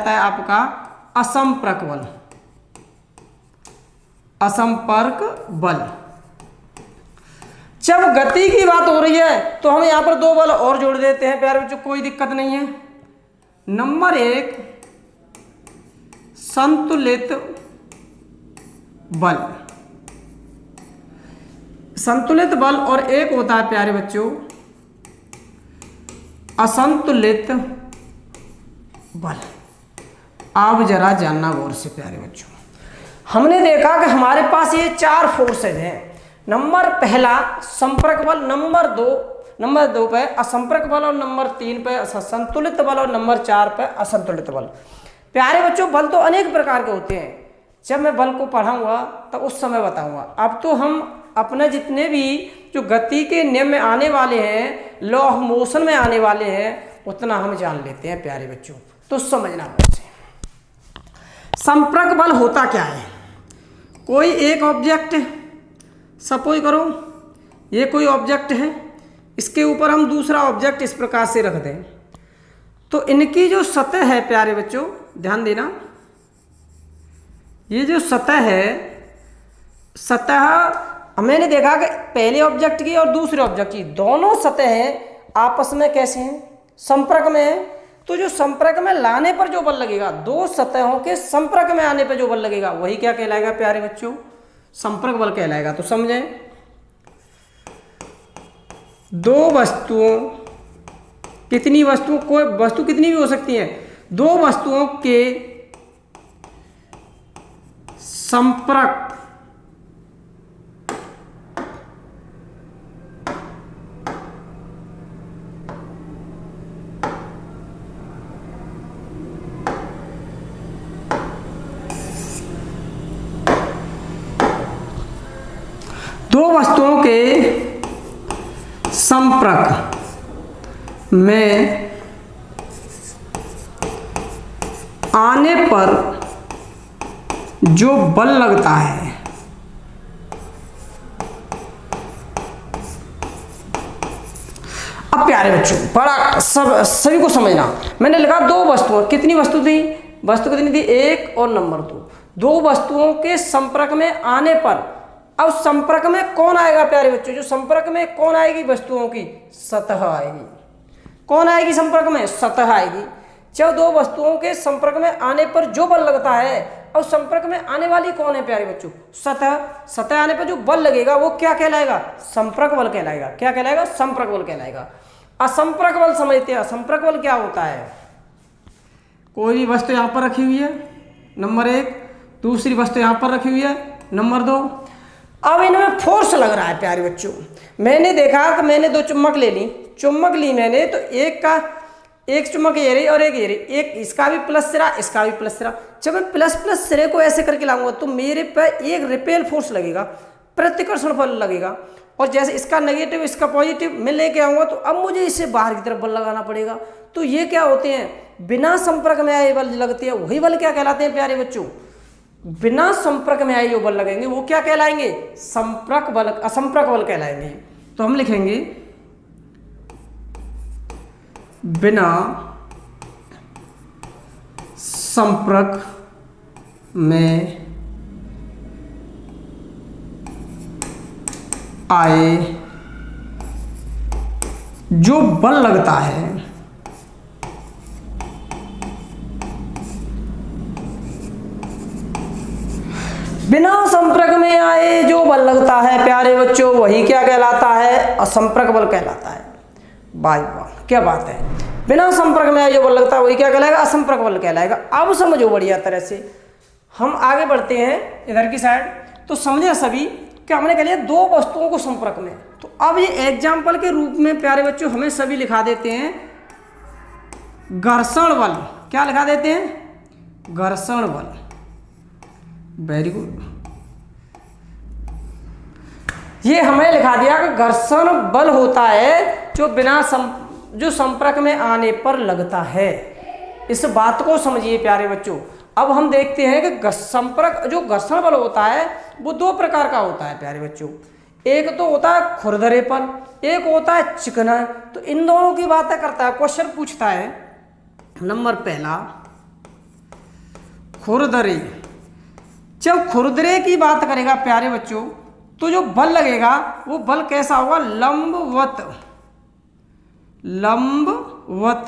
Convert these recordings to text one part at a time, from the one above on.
कहलाता है आपका असंपर्क बल। असंपर्क बल। जब गति की बात हो रही है तो हम यहां पर दो बल और जोड़ देते हैं प्यारे बच्चों, कोई दिक्कत नहीं है। नंबर एक संतुलित बल। संतुलित बल और एक होता है प्यारे बच्चों असंतुलित बल। आप जरा जानना गौर से प्यारे बच्चों, हमने देखा कि हमारे पास ये चार फोर्सेज हैं। नंबर पहला संपर्क बल, नंबर दो पे असंपर्क बल, और नंबर तीन पे संतुलित बल, और नंबर चार पे असंतुलित बल। प्यारे बच्चों बल तो अनेक प्रकार के होते हैं, जब मैं बल को पढ़ाऊंगा तो उस समय बताऊंगा। अब तो हम अपने जितने भी जो गति के नियम में आने वाले हैं, लॉ ऑफ मोशन में आने वाले हैं, उतना हम जान लेते हैं प्यारे बच्चों। तो समझना मुझसे, संपर्क बल होता क्या है। कोई एक ऑब्जेक्ट, सपोज करो ये कोई ऑब्जेक्ट है, इसके ऊपर हम दूसरा ऑब्जेक्ट इस प्रकार से रख दें, तो इनकी जो सतह है प्यारे बच्चों, ध्यान देना, ये जो सतह है, सतह मैंने देखा कि पहले ऑब्जेक्ट की और दूसरे ऑब्जेक्ट की दोनों सतहें आपस में कैसे हैं, संपर्क में है। तो जो संपर्क में लाने पर जो बल लगेगा, दो सतहों के संपर्क में आने पर जो बल लगेगा, वही क्या कहलाएगा प्यारे बच्चों, संपर्क बल कहलाएगा। तो समझें, दो वस्तुओं, कितनी वस्तुओं, कोई वस्तु कितनी भी हो सकती है, दो वस्तुओं के संपर्क संपर्क में आने पर जो बल लगता है, अब प्यारे बच्चों बड़ा सभी को समझना, मैंने लिखा दो वस्तुओं, कितनी वस्तु थी, वस्तु कितनी थी, एक और नंबर दो वस्तुओं के संपर्क में आने पर, अब संपर्क में कौन आएगा प्यारे बच्चों, जो संपर्क में कौन आएगी, वस्तुओं की सतह आएगी। कौन आएगी संपर्क में, सतह आएगी। जब दो वस्तुओं के संपर्क में आने पर जो बल लगता है, और संपर्क में आने वाली कौन है प्यारे बच्चों, सतह। सतह आने पर जो बल लगेगा वो क्या कहलाएगा, संपर्क बल कहलाएगा। क्या कहलाएगा, संपर्क बल कहलाएगा। असंपर्क बल समझते हैं, असंपर्क बल क्या होता है, कोई भी वस्तु यहां पर रखी हुई है, नंबर एक, दूसरी वस्तु यहां पर रखी हुई है, नंबर दो। अब इनमें फोर्स लग रहा है प्यारे बच्चों। मैंने देखा कि मैंने दो चुम्बक ले ली, चुम्बक ली मैंने, तो एक चुम्बक ये रही और एक ये रही, एक इसका भी प्लस सिरा, इसका भी प्लस सिरा। जब मैं प्लस प्लस सिरे को ऐसे करके लाऊंगा तो मेरे पे एक रिपेल फोर्स लगेगा, प्रतिकर्षण बल लगेगा, और जैसे इसका नेगेटिव इसका पॉजिटिव मैं लेके आऊंगा, तो अब मुझे इसे बाहर की तरफ बल लगाना पड़ेगा। तो ये क्या होते हैं, बिना संपर्क में आए बल लगते हैं, वही बल क्या कहलाते हैं प्यारे बच्चों, बिना संपर्क में आए जो बल लगेंगे वो क्या कहलाएंगे, संपर्क बल, असंपर्क बल कहलाएंगे। तो हम लिखेंगे बिना संपर्क में आए जो बल लगता है, बिना संपर्क में आए जो बल लगता है प्यारे बच्चों, वही क्या कहलाता है, असंपर्क बल कहलाता है। बाय बाय, क्या बात है, बिना संपर्क में आए जो बल लगता है वही क्या कहलाएगा, असंपर्क बल कहलाएगा। अब समझो बढ़िया तरह से, हम आगे बढ़ते हैं इधर की साइड। तो समझे सभी कि हमने कह लिया दो वस्तुओं को संपर्क में। तो अब ये एग्जाम्पल के रूप में प्यारे बच्चों हमें सभी लिखा देते हैं घर्षण बल। क्या लिखा देते हैं, घर्षण बल। वेरी गुड, ये हमें लिखा दिया कि घर्षण बल होता है जो संपर्क में आने पर लगता है। इस बात को समझिए प्यारे बच्चों। अब हम देखते हैं कि जो घर्षण बल होता है वो दो प्रकार का होता है प्यारे बच्चों। एक तो होता है खुरदरेपन, एक होता है चिकना। तो इन दोनों की बातें करता है, क्वेश्चन पूछता है। नंबर पहला, खुरदरे। जब खुरदरे की बात करेगा प्यारे बच्चों, तो जो बल लगेगा वो बल कैसा होगा? लंबवत। लंबवत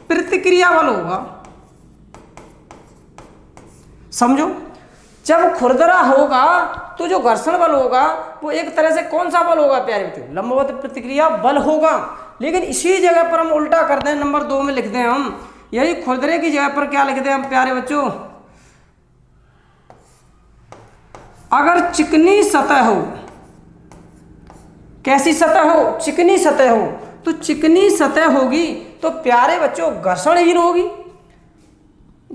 प्रतिक्रिया बल होगा। समझो, जब खुरदरा होगा तो जो घर्षण बल होगा वो एक तरह से कौन सा बल होगा प्यारे बच्चों? लंबवत प्रतिक्रिया बल होगा। लेकिन इसी जगह पर हम उल्टा करते हैं, नंबर 2 में लिखते हैं हम, यही खुरदरे की जगह पर क्या लिखते हैं हम प्यारे बच्चों? अगर चिकनी सतह हो, कैसी सतह हो? चिकनी सतह हो, तो चिकनी सतह होगी तो प्यारे बच्चों घर्षणहीन होगी।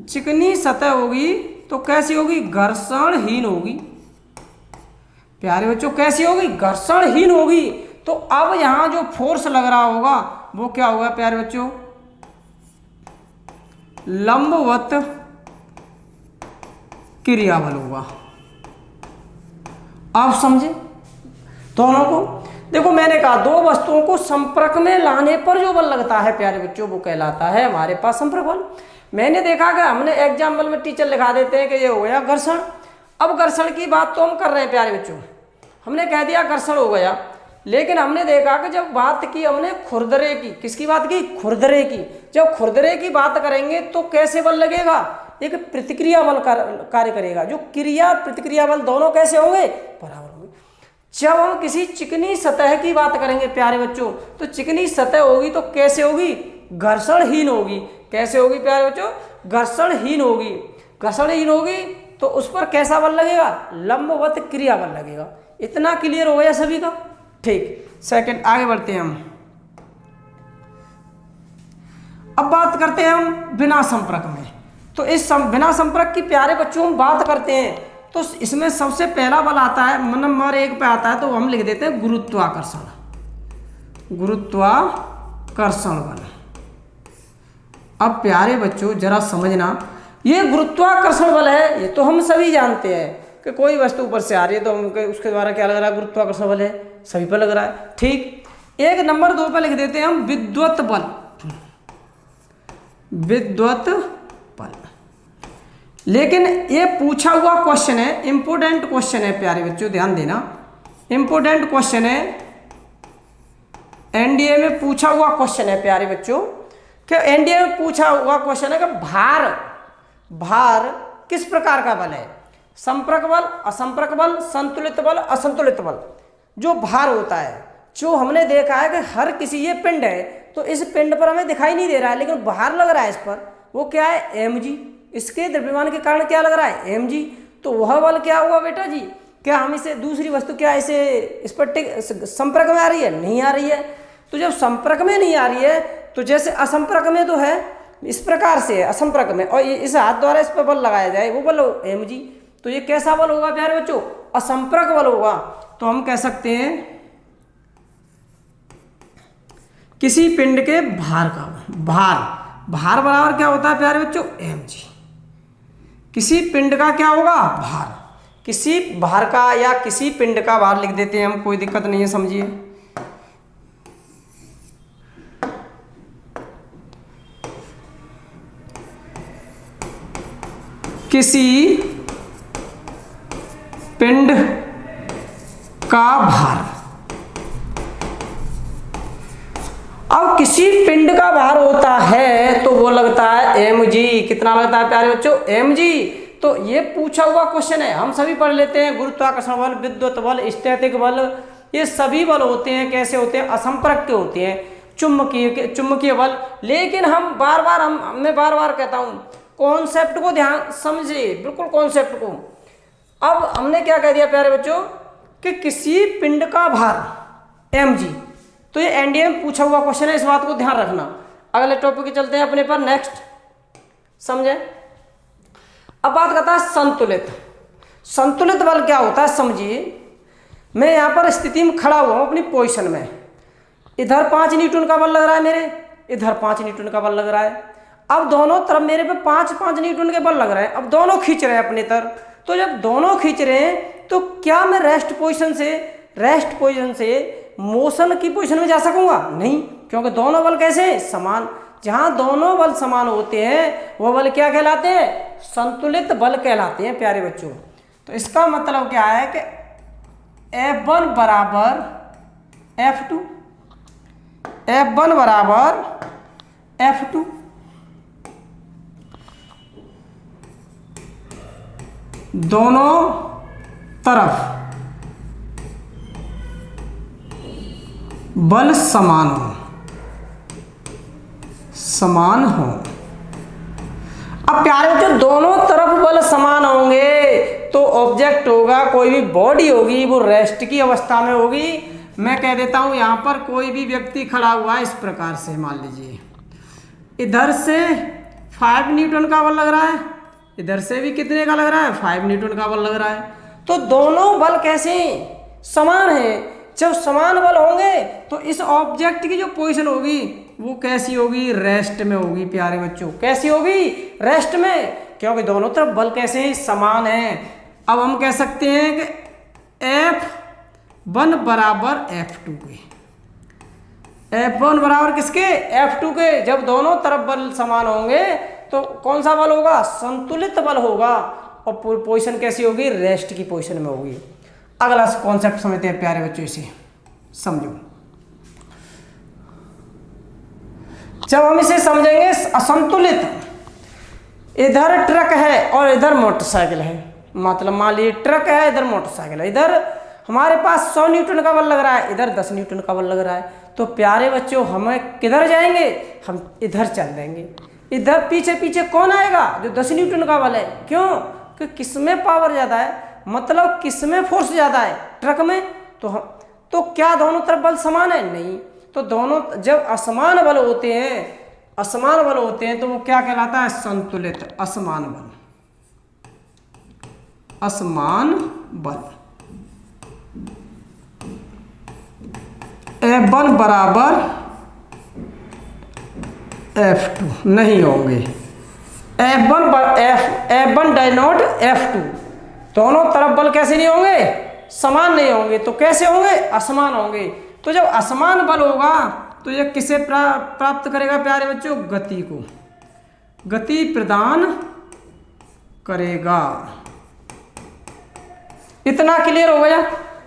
चिकनी सतह होगी तो कैसी होगी? घर्षणहीन होगी। प्यारे बच्चों कैसी होगी? घर्षणहीन होगी। तो अब यहां जो फोर्स लग रहा होगा वो क्या होगा प्यारे बच्चों? लंबवत क्रिया बल होगा। आप समझे दोनों को? देखो मैंने कहा दो वस्तुओं को संपर्क में लाने पर जो बल लगता है प्यारे बच्चों वो कहलाता है हमारे पास संपर्क बल। मैंने देखा कि हमने एग्जाम्पल में टीचर लिखा देते हैं कि ये हो गया घर्षण। अब घर्षण की बात तो हम कर रहे हैं प्यारे बच्चों, हमने कह दिया घर्षण हो गया, लेकिन हमने देखा कि जब बात की हमने खुरदरे की, किसकी बात की? खुरदरे की। जब खुरदरे की बात करेंगे तो कैसे बल लगेगा? एक प्रतिक्रिया बल कार्य करेगा। जो क्रिया प्रतिक्रिया बल दोनों कैसे होंगे? बराबर होंगे। जब हम किसी चिकनी सतह की बात करेंगे प्यारे बच्चों, तो चिकनी सतह होगी तो कैसे होगी? घर्षणहीन होगी। कैसे होगी प्यारे बच्चों? घर्षणहीन होगी। घर्षणहीन होगी तो उस पर कैसा बल लगेगा? लंबवत क्रिया बल लगेगा। इतना क्लियर हो गया सभी का? ठीक, सेकंड आगे बढ़ते हैं हम। अब बात करते हैं हम बिना संपर्क में। तो इस बिना संपर्क की प्यारे बच्चों हम बात करते हैं तो इसमें सबसे पहला बल आता है, नंबर 1 पे आता है, तो हम लिख देते हैं गुरुत्वाकर्षण। गुरुत्वाकर्षण बल। अब प्यारे बच्चों जरा समझना, ये गुरुत्वाकर्षण बल है, ये तो हम सभी जानते हैं कि कोई वस्तु ऊपर से आ रही है तो उसके द्वारा क्या लग रहा है? गुरुत्वाकर्षण बल है, सभी पर लग रहा है। ठीक, एक नंबर 2 पे लिख देते हैं हम विद्युत बल। विद्युत बल। लेकिन ये पूछा हुआ क्वेश्चन है, इंपोर्टेंट क्वेश्चन है प्यारे बच्चों, ध्यान देना, इंपोर्टेंट क्वेश्चन है, एनडीए में पूछा हुआ क्वेश्चन है प्यारे बच्चों। कि एनडीए में पूछा हुआ क्वेश्चन है कि भार किस प्रकार का बल है? संपर्क बल, असंपर्क बल, संतुलित बल, असंतुलित बल। जो भार होता है, जो हमने देखा है कि हर किसी, ये पिंड है तो इस पिंड पर हमें दिखाई नहीं दे रहा है लेकिन भार लग रहा है इस पर, वो क्या है? mg। इसके द्रव्यमान के कारण क्या लग रहा है? mg। तो वह बल क्या हुआ बेटा जी? क्या हम इसे दूसरी वस्तु क्या इसे इस पर संपर्क में आ रही है? नहीं आ रही है। तो जब संपर्क में नहीं आ रही है तो जैसे असंपर्क में तो है, इस प्रकार से है असंपर्क में, और इस हाथ द्वारा इस पर बल लगाया जाए वो बल mg। तो ये कैसा बल होगा प्यारे बच्चों? असंपर्क बल होगा। तो हम कह सकते हैं किसी पिंड के भार का भार बराबर क्या होता है प्यारे बच्चों? mg। किसी पिंड का क्या होगा? भार। किसी भार का या किसी पिंड का भार लिख देते हैं हम, कोई दिक्कत नहीं है, समझिए। किसी पिंड का भार। अब किसी पिंड का भार होता है तो वो लगता है mg। कितना लगता है प्यारे बच्चों? mg। तो ये पूछा हुआ क्वेश्चन है, हम सभी पढ़ लेते हैं। गुरुत्वाकर्षण बल, विद्युत बल, स्टैटिक बल, ये सभी बल होते हैं कैसे होते हैं? असंपर्क के होते हैं। चुंबकीय बल। लेकिन हम मैं बार बार कहता हूं कॉन्सेप्ट को ध्यान समझिए, बिल्कुल कॉन्सेप्ट को। अब हमने क्या कह दिया प्यारे बच्चों कि किसी पिंड का भार mg। तो ये एनडीए में पूछा हुआ क्वेश्चन है, इस बात को ध्यान रखना। अगले टॉपिक के चलते हैं अपने पर, नेक्स्ट, समझे। अब बात करता है संतुलित बल क्या होता है, समझिए। मैं यहां पर स्थिति में खड़ा हुआ हूं अपनी पोजीशन में, इधर 5 न्यूटन का बल लग रहा है मेरे, इधर 5 न्यूटन का बल लग रहा है। अब दोनों तरफ मेरे पे 5-5 न्यूटन के बल लग रहे हैं। अब दोनों खींच रहे हैं अपनी तरफ। तो जब दोनों खींच रहे हैं तो क्या मैं रेस्ट पोजीशन से मोशन की पोजीशन में जा सकूंगा? नहीं, क्योंकि दोनों बल कैसे हैं? समान। जहां दोनों बल समान होते हैं वो बल क्या कहलाते हैं? संतुलित बल कहलाते हैं प्यारे बच्चों। तो इसका मतलब क्या है कि F1 बराबर F2, F1 बराबर F2, दोनों तरफ बल समान हो। अब प्यारे बच्चों दोनों तरफ बल समान होंगे तो ऑब्जेक्ट होगा, कोई भी बॉडी होगी वो रेस्ट की अवस्था में होगी। मैं कह देता हूं यहां पर कोई भी व्यक्ति खड़ा हुआ है इस प्रकार से, मान लीजिए इधर से 5 न्यूटन का बल लग रहा है, इधर से भी कितने का लग रहा है? 5 न्यूटन का बल लग रहा है। तो दोनों बल कैसे समान हैं? जब समान बल होंगे तो इस ऑब्जेक्ट की जो पोजीशन होगी वो कैसी होगी? रेस्ट में होगी प्यारे बच्चों। कैसी होगी? रेस्ट में, क्योंकि दोनों तरफ बल कैसे हैं? समान हैं। अब हम कह सकते हैं कि F1 बराबर F2 के, F1 बराबर किसके? F2 के। जब दोनों तरफ बल समान होंगे तो कौन सा बल होगा? संतुलित बल होगा। और पोजीशन कैसी होगी? रेस्ट की पोजीशन में होगी। अगला कॉन्सेप्ट समझते हैं प्यारे बच्चों, इसे समझो। जब हम इसे समझेंगे असंतुलित, इधर ट्रक है और इधर मोटरसाइकिल है, मतलब मान लीजिए ट्रक है, इधर मोटरसाइकिल है, इधर हमारे पास 100 न्यूटन का बल लग रहा है, इधर 10 न्यूटन का बल लग रहा है। तो प्यारे बच्चों हमें किधर जाएंगे? हम इधर चल देंगे। इधर पीछे पीछे कौन आएगा? जो 10 न्यूटन का बल है। क्यों? कि किसमें पावर ज़्यादा है, मतलब किसमें फोर्स ज़्यादा है? ट्रक में। तो क्या दोनों तरफ बल समान है? नहीं। तो दोनों जब असमान बल होते हैं तो वो क्या कहलाता है? संतुलित असमान बल। F1 बराबर F2 नहीं होंगे। F1 डाई नॉट F2, दोनों तरफ बल कैसे नहीं होंगे? समान नहीं होंगे। तो कैसे होंगे? असमान होंगे। तो जब असमान बल होगा तो यह किसे प्राप्त करेगा प्यारे बच्चों? गति को, गति प्रदान करेगा। इतना क्लियर हो गया?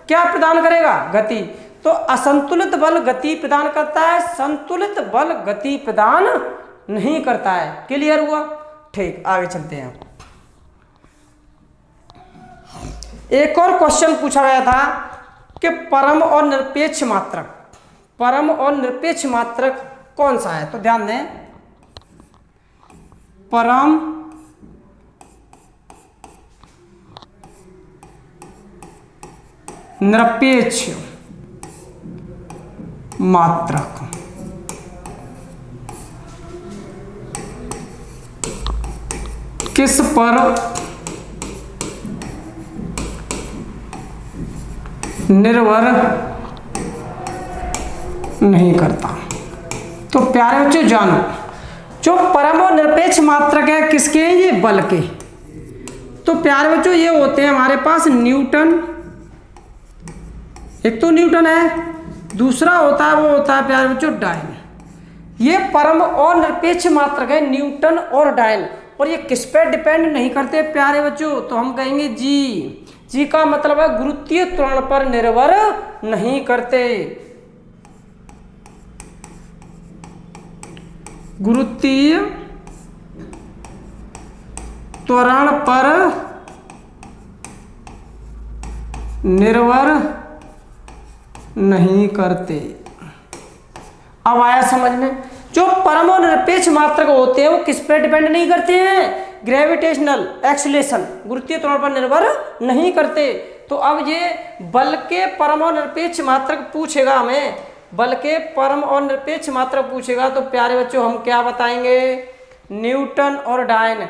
क्या प्रदान करेगा? गति। तो असंतुलित बल गति प्रदान करता है, संतुलित बल गति प्रदान नहीं करता है। क्लियर हुआ? ठीक, आगे चलते हैं। एक और क्वेश्चन पूछा गया था कि परम और निरपेक्ष मात्रक कौन सा है? तो ध्यान दें, परम निरपेक्ष मात्रक किस पर निर्भर नहीं करता? तो प्यारे बच्चों जानो, जो परम और निरपेक्ष मात्रक है किसके हैं? ये बल के। तो प्यारे बच्चों ये होते हैं हमारे पास न्यूटन, एक तो न्यूटन है, दूसरा होता है वो होता है प्यारे बच्चों डायन। ये परम और निरपेक्ष मात्रक है, न्यूटन और डायन। और ये किस पे डिपेंड नहीं करते प्यारे बच्चों? तो हम कहेंगे जी का मतलब है गुरुत्वीय त्वरण पर निर्भर नहीं करते। गुरुत्वीय त्वरण पर निर्भर नहीं करते। अब आया समझ में? जो परम और निरपेक्ष मात्रक होते हैं वो किस पर डिपेंड नहीं करते हैं? ग्रेविटेशनल एक्सीलरेशन, गुरुत्वीय त्वरण पर निर्भर नहीं करते। तो अब ये बल के परम और निरपेक्ष मात्रक पूछेगा हमें, बल के परम और निरपेक्ष मात्रक पूछेगा तो प्यारे बच्चों हम क्या बताएंगे? न्यूटन और डायन।